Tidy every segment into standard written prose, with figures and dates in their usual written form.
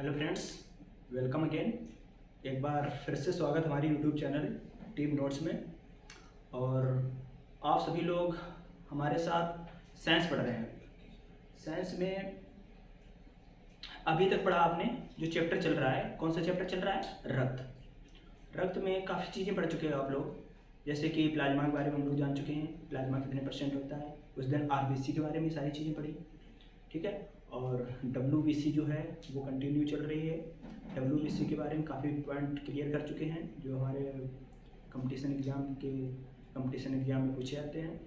Hello friends, welcome again. एक बार फिर से स्वागत हमारी यूट्यूब चैनल टीम नोट्स में। और आप सभी लोग हमारे साथ साइंस पढ़ रहे हैं। साइंस में अभी तक पढ़ा आपने जो चैप्टर चल रहा है, कौन सा चैप्टर चल रहा है? रक्त। रक्त में काफ़ी चीज़ें पढ़ चुके हैं आप लोग, जैसे कि प्लाज्मा के बारे में हम लोग जान चुके हैं, प्लाज्मा कितने % होता है। उस दिन आरबीसी के बारे में सारी चीज़ें पढ़ी, ठीक है। और डब्ल्यूबीसी जो है वो कंटिन्यू चल रही है। डब्ल्यूबीसी के बारे में काफ़ी पॉइंट क्लियर कर चुके हैं जो हमारे कंपटीशन एग्ज़ाम में पूछे जाते हैं।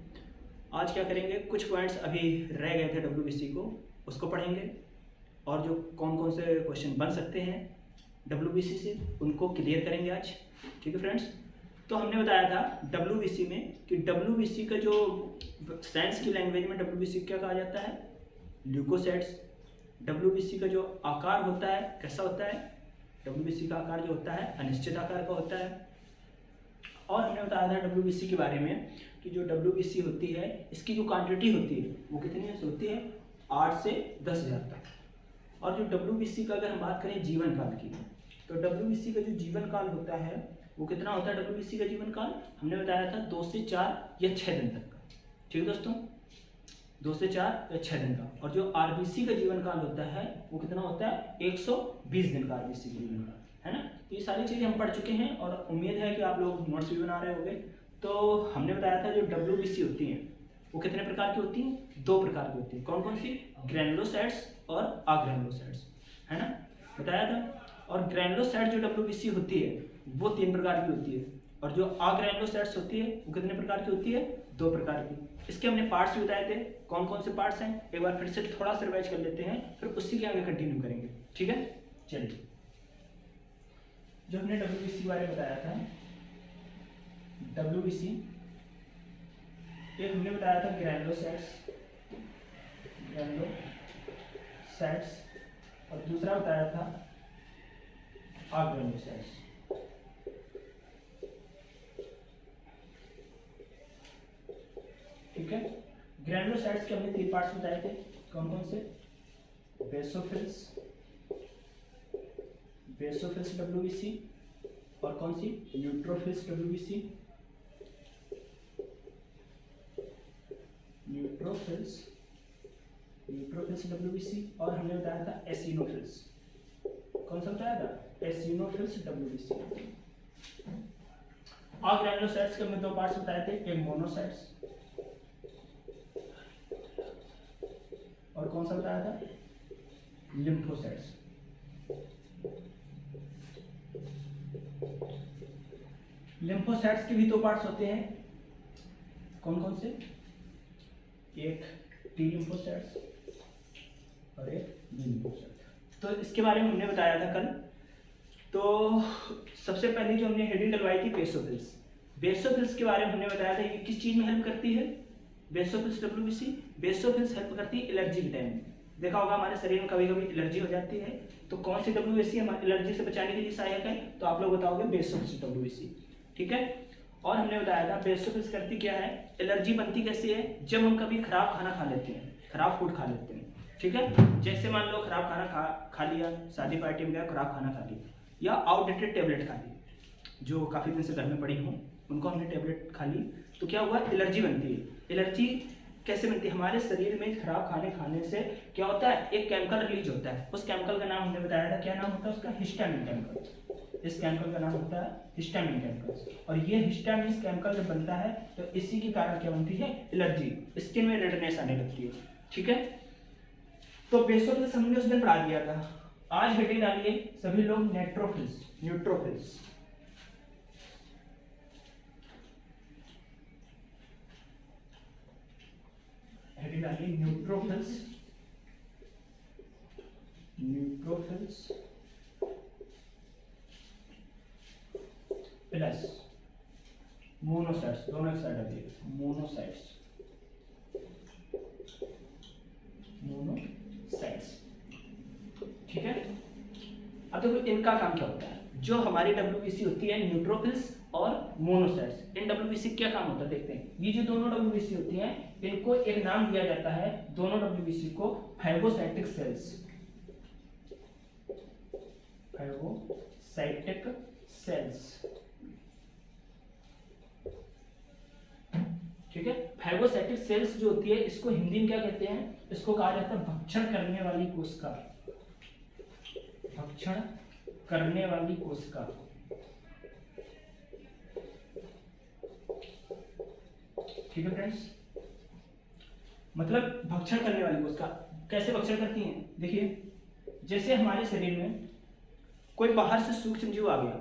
आज क्या करेंगे, कुछ पॉइंट्स अभी रह गए थे डब्ल्यूबीसी को, उसको पढ़ेंगे। और जो कौन कौन से क्वेश्चन बन सकते हैं डब्ल्यूबीसी से, उनको क्लियर करेंगे आज, ठीक है फ्रेंड्स। तो हमने बताया था डब्ल्यूबीसी में कि डब्ल्यूबीसी का जो साइंस की लैंग्वेज में डब्ल्यूबीसी क्या कहा जाता है? ल्यूकोसाइट्स। डब्ल्यूबीसी का जो आकार होता है कैसा होता है? डब्ल्यूबीसी का आकार जो होता है अनिश्चित आकार का होता है। और हमने बताया था डब्ल्यूबीसी के बारे में कि जो डब्ल्यूबीसी होती है इसकी जो क्वांटिटी होती है वो कितनी होती है? 8 से 10,000 तक। और जो डब्ल्यूबीसी का अगर हम बात करें जीवन काल की, तो डब्ल्यूबीसी का जो जीवन काल होता है वो कितना होता है? डब्ल्यूबीसी का जीवन काल हमने बताया था 2 से 4 या 6 दिन तक का, ठीक है दोस्तों, 2 से 4 या 6 दिन का। और जो आरबीसी का जीवन काल होता है वो कितना होता है? 120 दिन का आरबीसी का जीवन काल, है ना। तो ये सारी चीज़ें हम पढ़ चुके हैं और उम्मीद है कि आप लोग नोट्स भी बना रहे होंगे। तो हमने बताया था जो डब्ल्यूबीसी होती हैं वो कितने प्रकार की होती हैं? 2 प्रकार की होती हैं। कौन कौन सी? ग्रैनुलोसाइट्स और अग्रैनुलोसाइट्स, है ना, बताया था। और ग्रैनुलोसाइट जो डब्ल्यूबीसी होती है वो 3 प्रकार की होती है। और जो अग्रैनुलोसाइट्स होती है वो कितने प्रकार की होती है? 2 प्रकार की। इसके हमने पार्ट्स भी बताए थे, कौन कौन से पार्ट्स हैं, एक बार फिर से थोड़ा सा रिवाइज कर लेते हैं, फिर उसी के आगे कंटिन्यू करेंगे, ठीक है। चलिए, जो हमने डब्ल्यूबीसी के बारे में बताया था, डब्ल्यूबीसी एक हमने बताया था ग्रैनुलोसाइट्स और दूसरा बताया था अग्रैनुलोसाइट्स, ठीक है। ग्रैनुलोसाइट्स के हमने 3 पार्ट्स बताए थे, कौन कौन से? बेसोफिल्स डब्ल्यूबीसी और कौन सी? Neutrophils WBC, neutrophils WBC. और हमने बताया था एसिनोफिल्स, कौन सा बताया था? Eosinophils WBC. और ग्रैनुलोसाइट्स के हमने 2 पार्ट्स बताए थे, एक मोनोसाइट्स और कौन सा बताया था? लिम्फोसाइट्स। लिम्फोसाइट्स के भी 2 पार्ट्स होते हैं, कौन कौन से? एक टी लिम्फोसाइट्स और एक बी लिम्फोसाइट। तो इसके बारे में हमने बताया था कल। तो सबसे पहले जो हमने हेडिंग डलवाई थी बेसोफिल्स, बेसोफिल्स के बारे में हमने बताया था ये किस चीज में हेल्प करती है? बेसोफिल्स डब्ल्यूबीसी, बेसोफिल्स हेल्प करती है एलर्जी के टाइम में। देखा होगा हमारे शरीर में कभी कभी एलर्जी हो जाती है, तो कौन सी डब्ल्यूबीसी हमारी एलर्जी से बचाने के लिए सहायक है? तो आप लोग बताओगे बेसोफिल्स डब्ल्यूबीसी, ठीक है। और हमने बताया था बेसोफिल्स करती क्या है, एलर्जी बनती कैसे है? जब हम कभी खराब खाना खा लेते हैं, खराब फूड खा लेते हैं, ठीक है। जैसे मान लो खराब खाना खा लिया, शादी पार्टी में गया, खराब खाना खा लिया, या आउटडेटेड टेबलेट खा ली, जो काफ़ी दिन से घर में पड़ी हों, उनको हमने टेबलेट खा ली, तो क्या हुआ? एलर्जी बनती है। एलर्जी कैसे बनती है? हमारे शरीर में खराब खाने से क्या होता है? एक केमिकल रिलीज होता है, उस केमिकल का नाम हमने बताया था, क्या नाम होता है उसका? Histamine chemical. इस केमिकल का नाम होता है हिस्टामिन केमिकल। और ये हिस्टामिन केमिकल जब बनता है तो इसी के कारण क्या बनती है? एलर्जी, स्किन में रेडनेस आने लगती है, ठीक है। तो बेसोफिल्स हमने उस दिन पढ़ा दिया था। आज हेडिंग डालिए सभी लोग न्यूट्रोफिल्स, न्यूट्रोफिल्स। हेडिंग डालिए न्यूट्रोफिल्स, न्यूट्रोफिल्स प्लस मोनोसाइट्स, दोनों एक साइड आती है, मोनोसाइट्स, ठीक है। अब देखो इनका काम क्या होता है? जो हमारी डब्ल्यूबीसी होती है न्यूट्रोफिल्स और मोनोसाइट्स, इन डब्ल्यूबीसी क्या काम होता है देखते हैं। ये जो दोनों डब्ल्यूबीसी होती हैं इनको एक नाम दिया जाता है, दोनों डब्ल्यूबीसी को, फाइगोसाइटिक सेल्स। Phagocytic cells. ठीक है, फैगोसाइटिक सेल्स जो होती है इसको हिंदी में क्या कहते हैं, इसको कहा जाता है भक्षण करने वाली कोशिका। भक्षण करने वाली कोशिका। ठीक है फ्रेंड्स, मतलब भक्षण करने वाली कोशिका कैसे भक्षण करती हैं, देखिए जैसे हमारे शरीर में कोई बाहर से सूक्ष्म जीव आ गया,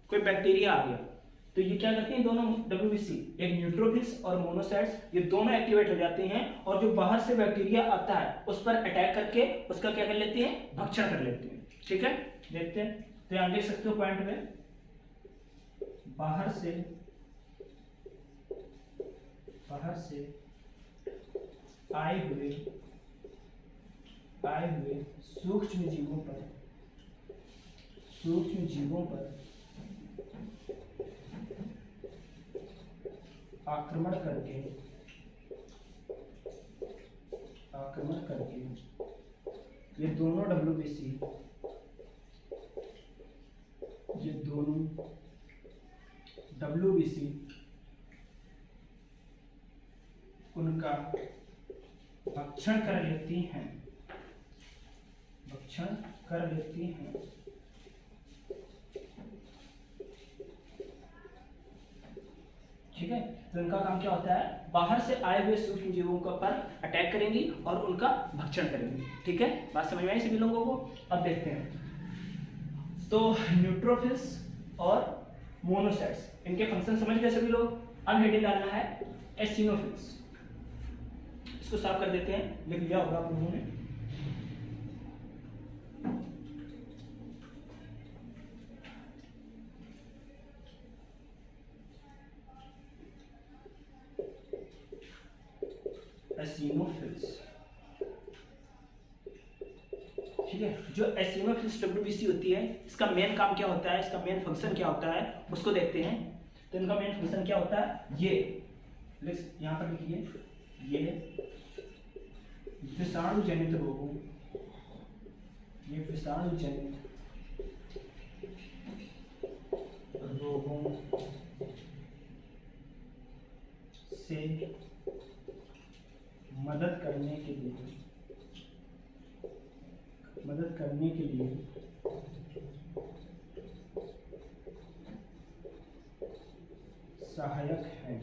कोई बैक्टीरिया आ गया, तो ये क्या करते हैं दोनों WBC, एक न्यूट्रोफिल्स और मोनोसाइट्स, ये दोनों एक्टिवेट हो जाते हैं और जो बाहर से बैक्टीरिया आता है उस पर अटैक करके उसका क्या कर लेते हैं, भक्षण कर लेते हैं। ठीक है, देखते हैं, तो यहाँ देख सकते हो पॉइंट में, बाहर से आए हुए सूक्ष्म जीवों पर आक्रमण करके ये दोनों WBC उनका भक्षण कर लेती हैं। ठीक है, तो इनका काम क्या होता है, बाहर से आए हुए सूक्ष्म जीवों के ऊपर अटैक करेंगी और उनका भक्षण करेंगी। ठीक है, बात समझ में आई सभी लोगों को। अब देखते हैं, तो न्यूट्रोफिल्स और मोनोसाइट्स, इनके फंक्शन समझ गए सभी लोग। अब हेडिंग डालना है एसिनोफिल्स। इसको साफ कर देते हैं, लिख लिया होगा आप लोगों ने। एसिनोफिल्स, ठीक है, जो एसिनोफिल्स WBC होती है, इसका मेन काम क्या होता है, इसका मेन फंक्शन क्या होता है उसको देखते हैं। तो इनका मेन फंक्शन क्या होता है, ये यहाँ पर लिखिए, ये विषाणु जनित रोगों, ये विषाणु जनित रोगों से मदद करने के लिए सहायक है।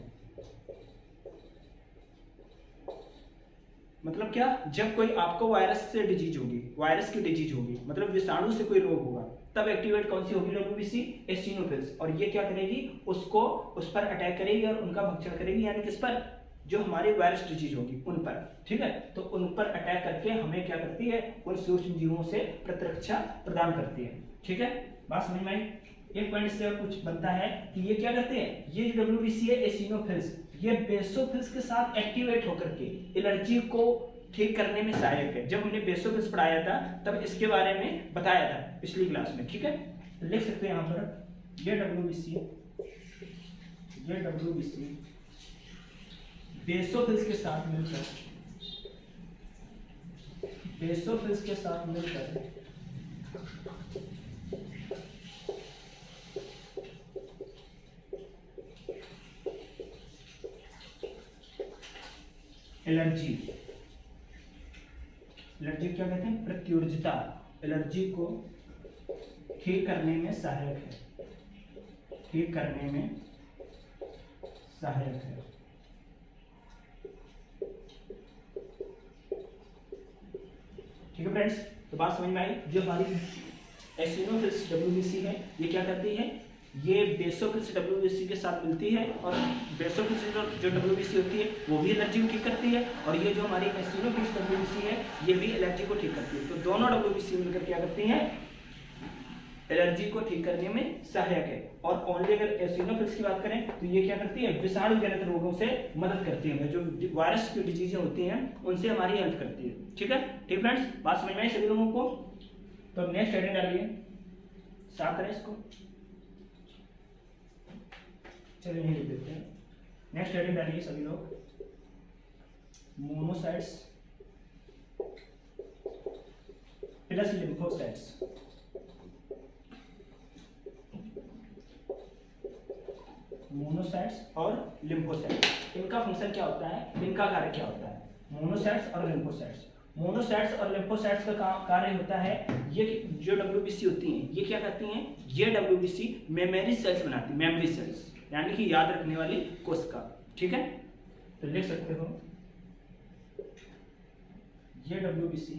मतलब क्या, जब कोई आपको वायरस से डिजीज होगी, वायरस की डिजीज होगी, मतलब विषाणु से कोई रोग होगा, तब एक्टिवेट कौन सी होगी, WBC, एसिनोफिल्स। और ये क्या करेगी, उसको उस पर अटैक करेगी और उनका भक्षण करेगी, यानी किस पर, जो हमारी वायरस डिजीज होगी उन पर। ठीक है, तो उन पर अटैक करके हमें क्या करती है, उन सूक्ष्म जीवों से प्रतिरक्षा प्रदान करती है। ठीक है, बात समझ में आई। एक पॉइंट से कुछ बनता है कि ये क्या करते हैं, ये WBC है एसिनोफिल्स, ये बेसोफिल्स के साथ एक्टिवेट होकर के एलर्जी को ठीक करने में सहायक है। जब हमने बेसोफिल्स पढ़ाया था तब इसके बारे में बताया था पिछली क्लास में। ठीक है, तो लिख सकते हैं यहाँ पर, ये WBC बेसोफिल्स के साथ मिलकर एलर्जी क्या कहते हैं, प्रत्युर्जता, एलर्जी को ठीक करने में सहायक है। ठीक है फ्रेंड्स, तो बात समझ में आई। जो हमारी एसिनोफिल्स WBC है, ये क्या करती है, ये बेसोफिल्स WBC के साथ मिलती है और बेसोफिल्स जो WBC होती है वो भी एलर्जी को ठीक करती है, और ये जो हमारी एसिनोफिल्स WBC है ये भी एलर्जी को ठीक करती है। तो दोनों WBC मिलकर क्या करती हैं, एलर्जी को ठीक करने में सहायक है। और ओनली अगर एसिनोफिल्स की बात करें तो ये क्या करती है, विषाणु जनित रोगों से मदद करती है, जो वायरस की डिजीजें होती हैं उनसे हमारी हेल्प करती है। ठीक है, ठीक फ्रेंड्स, बात समझ में आई सभी लोगों को। तो नेक्स्ट हेडिंग डालिए, साफ करें इसको, चलिए यही लिख देते हैं। नेक्स्ट हेडिंग डालिए सभी लोग, मोनोसाइट्स प्लस लिम्फोसाइट्स। मोनोसाइट्स और लिम्फोसाइट्स, इनका फंक्शन क्या होता है, इनका कार्य क्या होता है? मोनोसाइट्स और लिम्फोसाइट्स। मोनोसाइट्स और लिम्फोसाइट्स का कार्य होता है, ये जो WBC होती हैं ये क्या करती हैं, ये WBC मेमोरी सेल्स बनाती हैं, मेमोरी सेल्स यानी कि याद रखने वाली कोशिका। ठीक है, तो लिख सकते हो ये WBC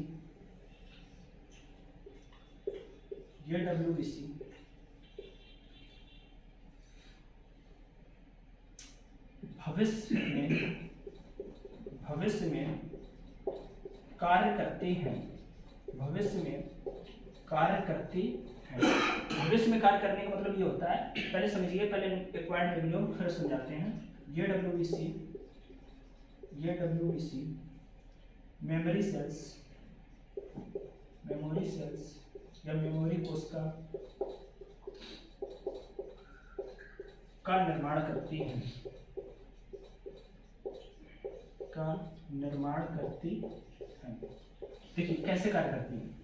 भविष्य में कार्य करते हैं, भविष्य में कार्य करने का मतलब ये होता है, पहले समझिए, पहले एक पॉइंट लिख लो फिर समझाते हैं। ये WBC मेमोरी सेल्स या मेमोरी कोशिका का निर्माण करती हैं, देखिए कैसे कार्य करती हैं,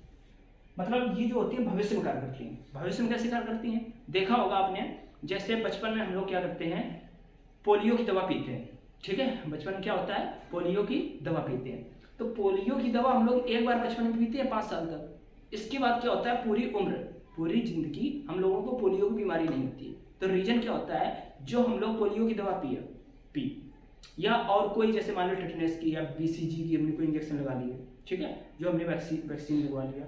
मतलब ये जो होती है भविष्य में कार्य करती हैं। भविष्य में कैसे कार्य करती हैं, देखा होगा आपने, जैसे बचपन में हम लोग क्या करते हैं, पोलियो की दवा पीते हैं। ठीक है, बचपन में क्या होता है, पोलियो की दवा पीते हैं। तो पोलियो की दवा हम लोग एक बार बचपन में पीते हैं 5 साल तक, इसके बाद क्या होता है, पूरी उम्र, पूरी जिंदगी हम लोगों को पोलियो की बीमारी नहीं होती। तो रीजन क्या होता है, जो हम लोग पोलियो की दवा पी या और कोई जैसे मान लो टेटनस की या BCG की हमने कोई इंजेक्शन लगा लिया, ठीक है, जो हमने वैक्सीन लगवा लिया,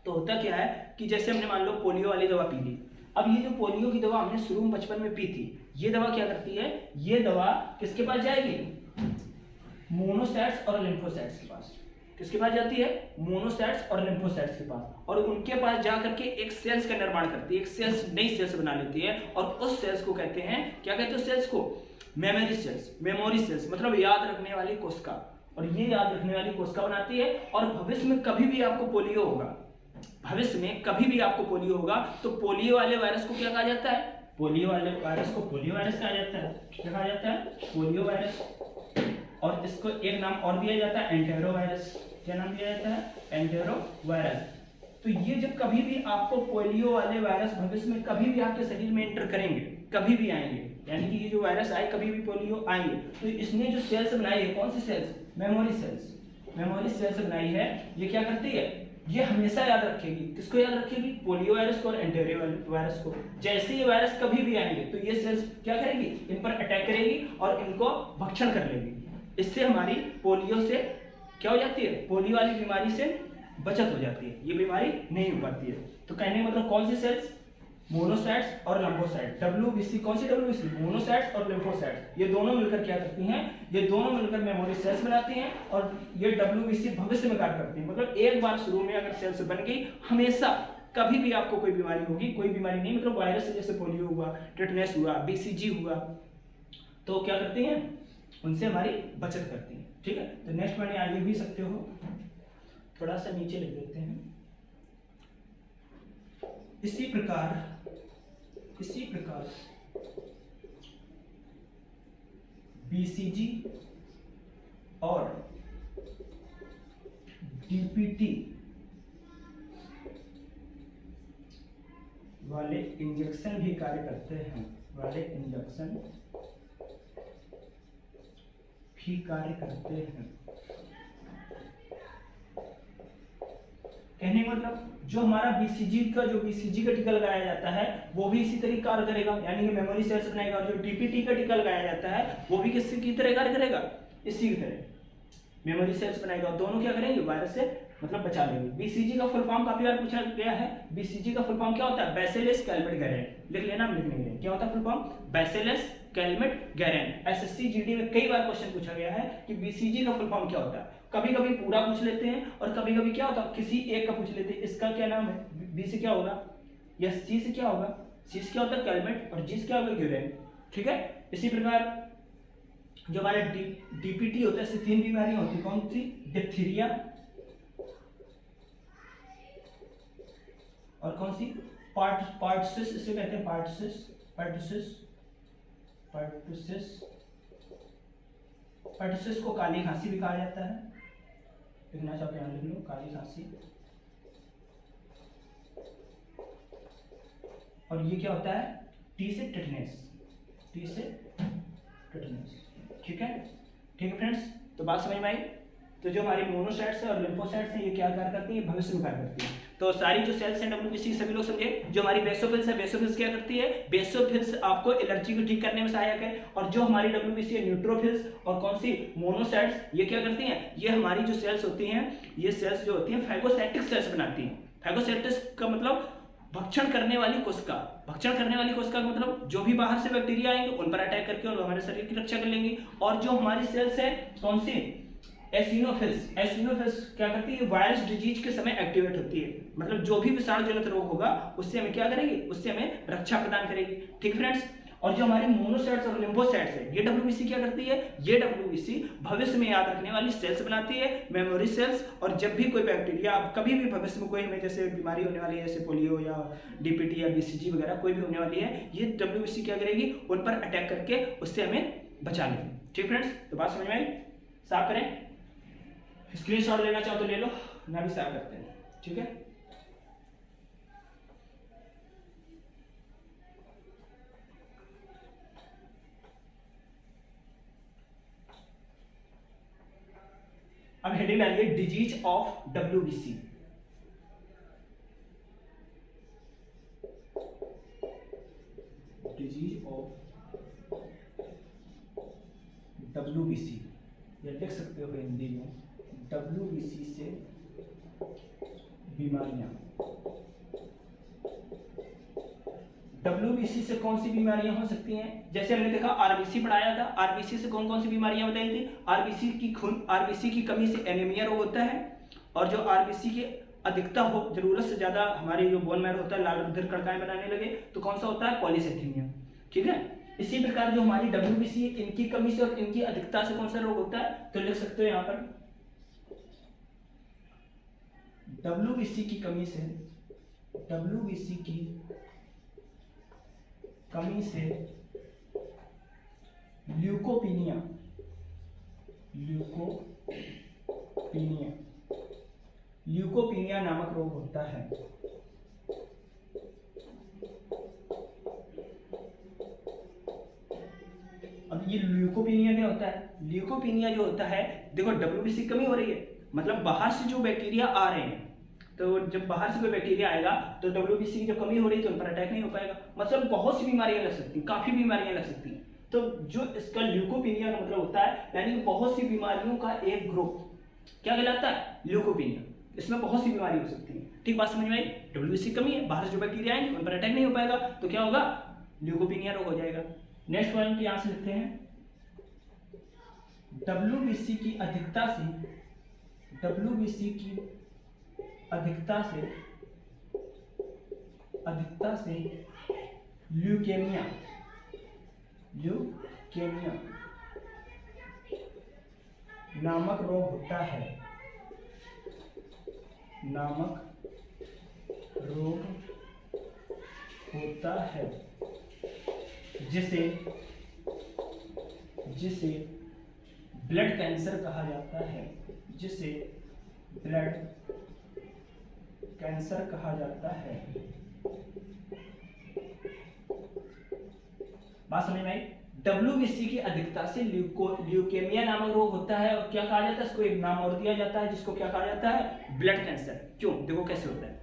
तो होता क्या है कि जैसे हमने मान लो पोलियो वाली दवा पी ली, अब ये जो पोलियो की दवा हमने शुरू में बचपन में पी थी, ये दवा क्या करती है, ये दवा किसके पास जाएगी, मोनोसाइट्स और लिम्फोसाइट्स के पास। किसके पास जाती है, मोनोसाइट्स और लिम्फोसाइट्स के पास, और उनके पास जा करके एक सेल्स का निर्माण करती है, एक सेल्स, नई सेल्स बना लेती है, और उस सेल्स को कहते हैं, क्या कहते हैं उस सेल्स को, मेमोरी सेल्स, मतलब याद रखने वाली कोशिका, और ये याद रखने वाली कोशिका बनाती है। और भविष्य में कभी भी आपको पोलियो होगा, तो पोलियो वाले वायरस को क्या कहा जाता है, पोलियो वायरस कहा जाता है, क्या कहा जाता है, पोलियो वायरस। और इसको एक नाम और दिया जाता है, एंटेरो वायरस। क्या नाम दिया जाता है, एंटेरो वायरस। तो ये जब कभी भी आपको पोलियो वाले वायरस भविष्य में कभी भी आपके शरीर में एंटर करेंगे, कभी भी आएंगे, यानी कि ये जो वायरस आए कभी भी पोलियो आएंगे, तो इसने जो सेल्स बनाई है, कौन सी सेल्स, मेमोरी सेल्स बनाई है, ये क्या करती है, ये हमेशा याद रखेगी, किसको याद रखेगी, पोलियो वायरस को और एंटेरो वायरस को। जैसे ये वायरस कभी भी आएंगे तो ये सेल्स क्या करेगी, इन पर अटैक करेगी और इनको भक्षण कर लेगी। इससे हमारी पोलियो से क्या हो जाती है, पोलियो वाली बीमारी से बचत हो जाती है, ये बीमारी नहीं हो पाती है। तो कहने का मतलब कौन सी सेल्स, मोनोसाइट्स और लिम्फोसाइट्स। WBC कौन सी WBC, मोनोसाइट्स और लिम्फोसाइट्स, ये दोनों मिलकर क्या करती हैं, ये दोनों मिलकर मेमोरी सेल्स बनाती हैं, और ये WBC भविष्य में कार्य करती हैं। मतलब एक बार शुरू में अगर सेल्स बन गई, हमेशा कभी भी आपको कोई बीमारी होगी, कोई बीमारी नहीं, मतलब वायरस से जैसे पोलियो हुआ, टेटनस हुआ, BCG हुआ, तो क्या करती हैं, उनसे हमारी बचत करती हैं। ठीक है, तो नेक्स्ट पॉइंट आगे भी सकते हो, थोड़ा सा नीचे लिख देते हैं। इसी प्रकार BCG और DPT वाले इंजेक्शन भी कार्य करते हैं, कहने का मतलब जो हमारा BCG का टीका लगाया जाता है वो भी इसी तरीके कार्य करेगा, यानी कि मेमोरी सेल्स बनाएगा। और जो DPT का टीका लगाया जाता है वो भी किसी की तरह कार्य करेगा, इसी की तरह मेमोरी सेल्स बनाएगा, और दोनों क्या करेंगे, वायरस से मतलब बचा लेंगे। BCG का फुल फॉर्म काफी बार पूछा गया है, BCG का फुल फॉर्म क्या होता है, बैसिलस कैलमेट गैरेन, लिख लेना, लिख लेंगे क्या होता है full form, bacillus Calmette Guerin. SSC GD में कई बार क्वेश्चन पूछा गया है कि BCG का फुल फॉर्म क्या होता है, कभी कभी पूरा पूछ लेते हैं और कभी कभी क्या होता है किसी एक का पूछ लेते हैं, इसका क्या नाम है, B से क्या होगा या C से क्या होगा, C से क्या होता है कैलमेट और G से क्या होगा ग्यूरेन। ठीक है, इसी प्रकार जो हमारे DPT होता है, इससे 3 बीमारियां होती है, कौन सी, डिप्थीरिया और कौन सी, पार्टुसिस, इसे कहते हैं पार्टुसिस को काली खांसी भी कहा जाता है, लिखना चाहते हैं, लिख लो, काली खांसी। और ये क्या होता है, T से टेटनस, टी से टिटेनस। ठीक है फ्रेंड्स, तो बात समझ में आई। तो जो हमारी मोनोसाइट्स है और लिम्फोसाइट्स हैं ये क्या कार्य करती है, भविष्य में कार्य करती है। तो सारी जो सेल्स हैं डब्ल्यूबीसी सभी लोग समझे। जो हमारी बेसोफिल्स है, बेसोफिल्स क्या करती है, बेसोफिल्स आपको एलर्जी को ठीक करने में सहायक है। और जो हमारी डब्ल्यूबीसी है न्यूट्रोफिल्स और कौन सी मोनोसाइट्स ये क्या करती हैं, ये हमारी जो सेल्स होती हैं, ये सेल्स जो होती हैं फैगोसाइटिक सेल्स बनाती हैं। फैगोसाइटिस का मतलब भक्षण करने वाली कोशिका। भक्षण करने वाली कोशिका का मतलब जो भी बाहर से बैक्टीरिया आएंगे उन पर अटैक करके और हमारे शरीर की रक्षा कर लेंगी। और जो हमारी सेल्स है कौन सी, एसिनोफिल्स। एसिनोफिल्स क्या करती है, वायरस डिजीज के समय एक्टिवेट होती है। मतलब जो भी विषाणु जनित रोग होगा उससे हमें क्या करेगी, उससे हमें रक्षा प्रदान करेगी। ठीक फ्रेंड्स, और जो हमारी मोनोसाइट्स और लिम्फोसाइट्स है ये डब्ल्यूबीसी क्या करती है, ये डब्ल्यूबीसी भविष्य में याद रखने वाली सेल्स बनाती है, मेमोरी सेल्स। और जब भी कोई बैक्टीरिया, कभी भी भविष्य में कोई हमें जैसे बीमारी होने वाली है, जैसे पोलियो या डीपीटी या बीसीजी वगैरह कोई भी होने वाली है, ये डब्ल्यूबीसी क्या करेगी, उन पर अटैक करके उससे हमें बचा लेगी। ठीक फ्रेंड्स, तो बात समझ में आई। साफ करें, स्क्रीनशॉट लेना चाहो तो ले लो, ना भी साफ करते हैं। ठीक है, अब हेडिंग डालिए disease of WBC. Disease of WBC, ये लिख सकते हो हिंदी में, डब्ल्यूबीसी से बीमारियां। डब्ल्यूबीसी से कौन सी बीमारियां हो सकती हैं, जैसे हमने देखा आरबीसी पढ़ाया था, आरबीसी से कौन कौन सी बीमारियां बताई थी। आरबीसी की कमी से एनीमिया रोग होता है। और जो आरबीसी की अधिकता हो, जरूरत से ज्यादा हमारे जो बोन मैरो होता है लाल रुधिर कणिकाएं बनाने लगे तो कौन सा होता है, पॉलीसाइथेमिया। ठीक है, इसी प्रकार जो हमारी डब्ल्यूबीसी है इनकी कमी से और इनकी अधिकता से कौन सा रोग होता है, तो लिख सकते हो यहां पर डब्ल्यूबीसी की कमी से, डब्ल्यूबीसी की कमी से ल्यूकोपीनिया, ल्यूकोपीनिया, ल्यूकोपीनिया नामक रोग होता है। अब ये ल्यूकोपीनिया क्या होता है, ल्यूकोपीनिया जो होता है, देखो डब्ल्यूबीसी कमी हो रही है, मतलब बाहर से जो बैक्टीरिया आ रहे हैं, तो जब बाहर से कोई बैक्टीरिया आएगा तो डब्ल्यूबीसी की जो कमी हो रही है तो उन पर अटैक नहीं हो पाएगा। मतलब बहुत सी बीमारियां लग सकती हैं, काफी बीमारियां लग सकती हैं। तो जो इसका ल्यूकोपीनिया का मतलब होता है, यानी बहुत सी बीमारियों का एक ग्रुप क्या कहलाता है, ल्यूकोपीनिया। इसमें बहुत सी बीमारी हो सकती है। ठीक बात समझ में आई। डब्ल्यूबीसी कमी है, बाहर से जो बैक्टीरिया आएंगे उन पर अटैक नहीं हो पाएगा तो क्या होगा, ल्यूकोपीनिया रोग हो जाएगा। नेक्स्ट पॉइंट यहां से लिखते हैं, डब्ल्यूबीसी की अधिकता से, डब्ल्यूबीसी की अधिकता से ल्यूकेमिया, ल्यूकेमिया नामक रोग होता है, नामक रोग होता है, जिसे ब्लड कैंसर कहा जाता है, जिसे ब्लड कैंसर कहा जाता है। बात समझ में आई। डब्ल्यूबीसी की अधिकता से ल्यूकेमिया नामक रोग होता है और क्या कहा जाता है, इसको एक नाम और दिया जाता है जिसको क्या कहा जाता है, ब्लड कैंसर। क्यों, देखो कैसे होता है।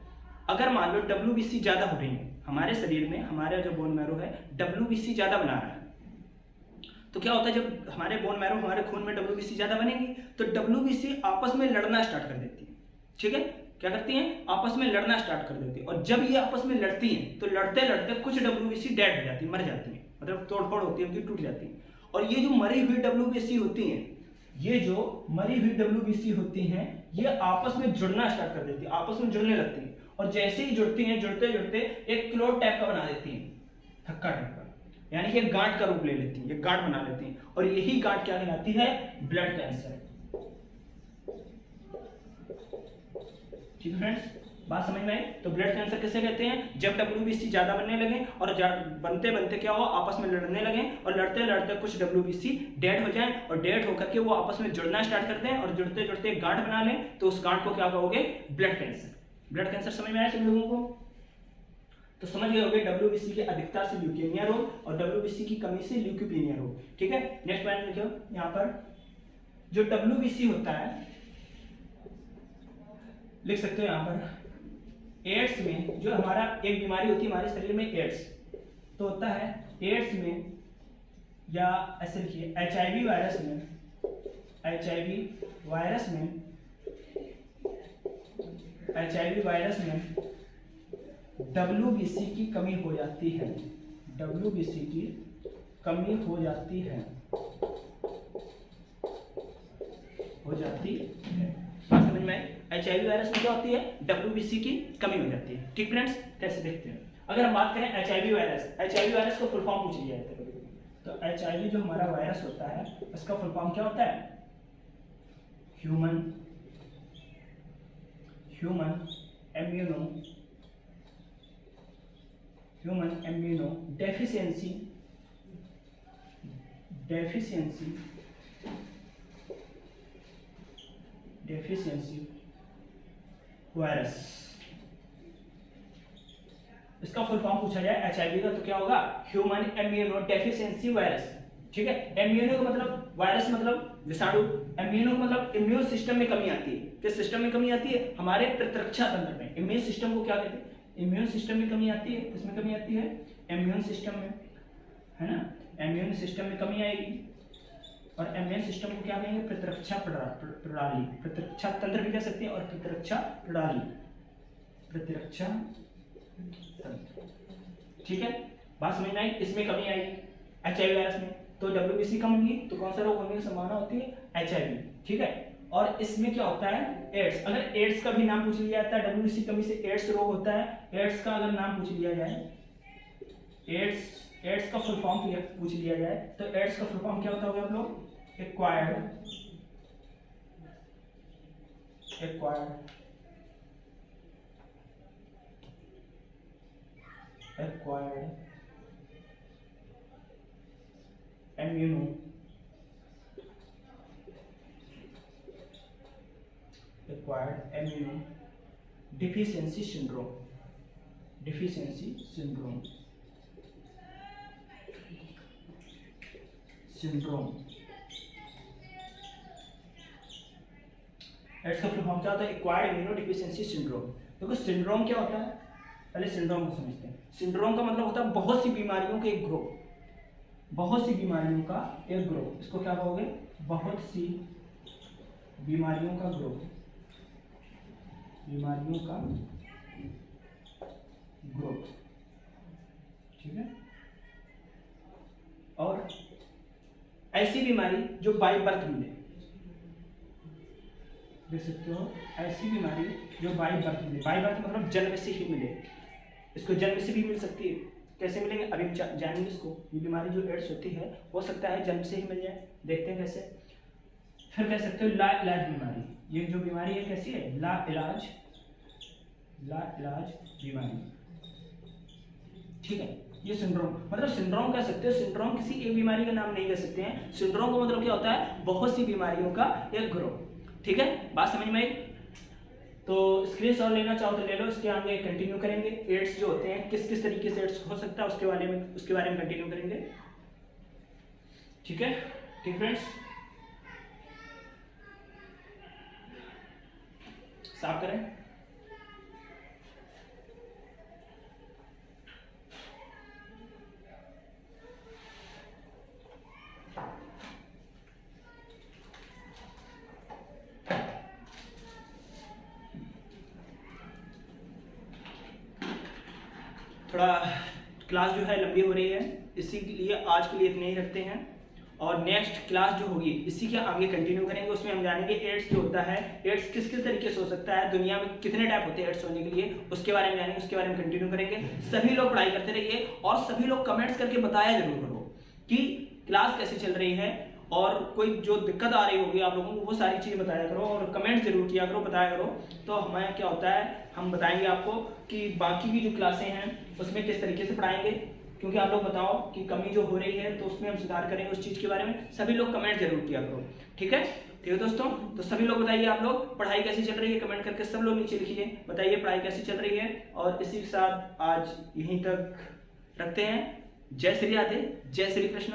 अगर मान लो डब्ल्यूबीसी ज्यादा हो रही है हमारे शरीर में, हमारा जो बोन मैरो है डब्ल्यूबीसी ज्यादा बना रहा है, तो क्या होता है जब हमारे बोन मैरो, हमारे खून में डब्ल्यूबीसी ज्यादा बनेगी तो डब्ल्यूबीसी आपस में लड़ना स्टार्ट कर देती है। ठीक है, क्या करती हैं, आपस में लड़ना स्टार्ट कर देती है। और जब ये आपस में लड़ती हैं तो लड़ते लड़ते कुछ डब्ल्यूबीसी डेड हो जाती है, मर जाती है, मतलब तोड़फोड़ होती है, उनकी टूट जाती है। और ये जो मरी हुई डब्ल्यूबीसी होती हैं, ये जो मरी हुई डब्ल्यूबीसी होती हैं, ये आपस में जुड़ना स्टार्ट कर देती है, आपस में जुड़ने लगती है। और जैसे ही जुड़ती हैं, जुड़ते जुड़ते एक क्लोट टाइप का बना देती हैं, थक्का टाइप का, यानी कि एक गांठ का रूप ले लेती हैं, एक गांठ बना लेती हैं। और यही गांठ क्या कहलाती है, ब्लड कैंसर। ठीक है फ्रेंड्स, बात समझ में आई। तो ब्लड कैंसर किसे कहते हैं, जब डब्ल्यूबीसी ज्यादा बनने लगे और बनते बनते क्या हो, आपस में लड़ने लगे और लड़ते लड़ते कुछ डब्ल्यूबीसी डेड हो जाए और डेड होकर के वो आपस में जुड़ना स्टार्ट करते हैं और जुड़ते जुड़ते एक गांठ बना लें, तो उस गांठ को क्या कहोगे, ब्लड कैंसर। ब्लड कैंसर समझ में आया सभी लोगों को। तो समझ गए होंगे WBC की अधिकता से ल्यूकेमिया रोग और WBC की कमी से ल्यूकोपेनिया रोग। ठीक है, नेक्स्ट पॉइंट लिखो यहाँ पर, जो WBC होता है लिख सकते हो यहाँ पर, एड्स में जो हमारा एक बीमारी होती है हमारे शरीर में एड्स, तो होता है एड्स में या ऐसे लिखिए HIV वायरस में, HIV वायरस में WBC की कमी हो जाती है, WBC की कमी हो जाती है, बात समझ में आई। HIV वायरस में क्या होती है, WBC की कमी हो जाती है। ठीक फ्रेंड्स, कैसे देखते हैं, अगर हम बात करें HIV वायरस को फुल फॉर्म पूछ लिया है तो HIV जो हमारा वायरस होता है उसका फुल फॉर्म क्या होता है, ह्यूमन इम्यूनो डेफिशिएंसी वायरस। इसका फुल फॉर्म पूछा जाए HIV का तो क्या होगा, ह्यूमन इम्यूनो डेफिशिएंसी वायरस। ठीक है, इम्यूनो का मतलब वायरस मतलब विषाणु, इम्यूनो का मतलब इम्यून सिस्टम में कमी आती है। किस सिस्टम में कमी आती है, हमारे प्रतिरक्षा तंत्र में। इम्यून सिस्टम को क्या कहते हैं, इम्यून सिस्टम में कमी आती है। किसमें कमी आती है, इम्यून सिस्टम में, है ना, इम्यून सिस्टम में कमी आएगी। और इम्यून सिस्टम को क्या कहेंगे, प्रतिरक्षा प्रणाली, प्रतिरक्षा तंत्र भी कह सकते हैं और प्रतिरक्षा प्रणाली, प्रतिरक्षा तंत्र। ठीक है, बात समझ में आई। इसमें कमी आएगी HIV वायरस में, तो WBC कम होगी तो कौन सा रोग होने की संभावना होती है, HIV। ठीक है, और इसमें क्या होता है, एड्स। अगर एड्स का भी नाम पूछ लिया जाता है, WBC कमी से एड्स रोग होता है, एड्स का अगर नाम पूछ लिया जाए, एड्स का फुल फॉर्म पूछ लिया जाए तो एड्स का फुल फॉर्म क्या होता होगा आप लोग, acquired immuno deficiency syndrome, AIDS का फुल फॉर्म क्या होता है, एक्वायर्ड इम्यूनो डेफिशिएंसी सिंड्रोम। देखो सिंड्रोम क्या होता है, पहले सिंड्रोम को समझते हैं। सिंड्रोम का मतलब होता है बहुत सी बीमारियों के एक ग्रुप, बहुत सी बीमारियों का एक ग्रुप। इसको क्या कहोगे, बहुत सी बीमारियों का ग्रुप, ठीक है। और ऐसी बीमारी जो बाय बर्थ मिले, देख सकते हो, ऐसी बीमारी जो बाय बर्थ मिले, बाय बर्थ मतलब जन्म से ही मिले। इसको जन्म से भी मिल सकती है, कैसे मिलेंगे अभी हम जानेंगे इसको। ये बीमारी जो एड्स होती है हो सकता है जन्म से ही मिल जाए, देखते हैं कैसे। फिर कह सकते हो ला इलाज बीमारी, ये जो बीमारी है कैसी है, ला इलाज बीमारी। ठीक है, ये सिंड्रोम मतलब सिंड्रोम कह सकते हो, सिंड्रोम किसी एक बीमारी का नाम नहीं कह सकते हैं। सिंड्रोम का मतलब क्या होता है, बहुत सी बीमारियों का एक ग्रुप। ठीक है, बात समझ में आई। तो स्क्रीनशॉट लेना चाहो तो ले लो, इसके आगे कंटिन्यू करेंगे। एड्स जो होते हैं किस किस तरीके से एड्स हो सकता है उसके बारे में कंटिन्यू करेंगे। ठीक है, ठीक फ्रेंड्स, साफ करें। थोड़ा क्लास जो है लंबी हो रही है, इसीलिए आज के लिए इतने ही रखते हैं। और नेक्स्ट क्लास जो होगी इसी के आगे कंटिन्यू करेंगे। उसमें हम जानेंगे एड्स जो होता है, एड्स किस किस तरीके से हो सकता है, दुनिया में कितने टाइप होते हैं एड्स होने के लिए, उसके बारे में जानेंगे, उसके बारे में कंटिन्यू करेंगे। सभी लोग पढ़ाई करते रहिए और सभी लोग कमेंट्स करके बताया जरूर करो कि क्लास कैसे चल रही है, और कोई जो दिक्कत आ रही होगी आप लोगों को वो सारी चीज़ें बताया करो और कमेंट जरूर किया करो, बताया करो। तो हमें क्या होता है, हम बताएंगे आपको कि बाकी की जो क्लासें हैं उसमें किस तरीके से पढ़ाएंगे, क्योंकि आप लोग बताओ कि कमी जो हो रही है तो उसमें हम सुधार करेंगे उस चीज़ के बारे में। सभी लोग कमेंट जरूर किया करो, ठीक है। ठीक है दोस्तों, तो सभी लोग बताइए आप लोग पढ़ाई कैसी चल रही है, कमेंट करके सब लोग नीचे लिखिए, बताइए पढ़ाई कैसी चल रही है। और इसी के साथ आज यहीं तक रखते हैं। जय श्री राधे, जय श्री कृष्ण।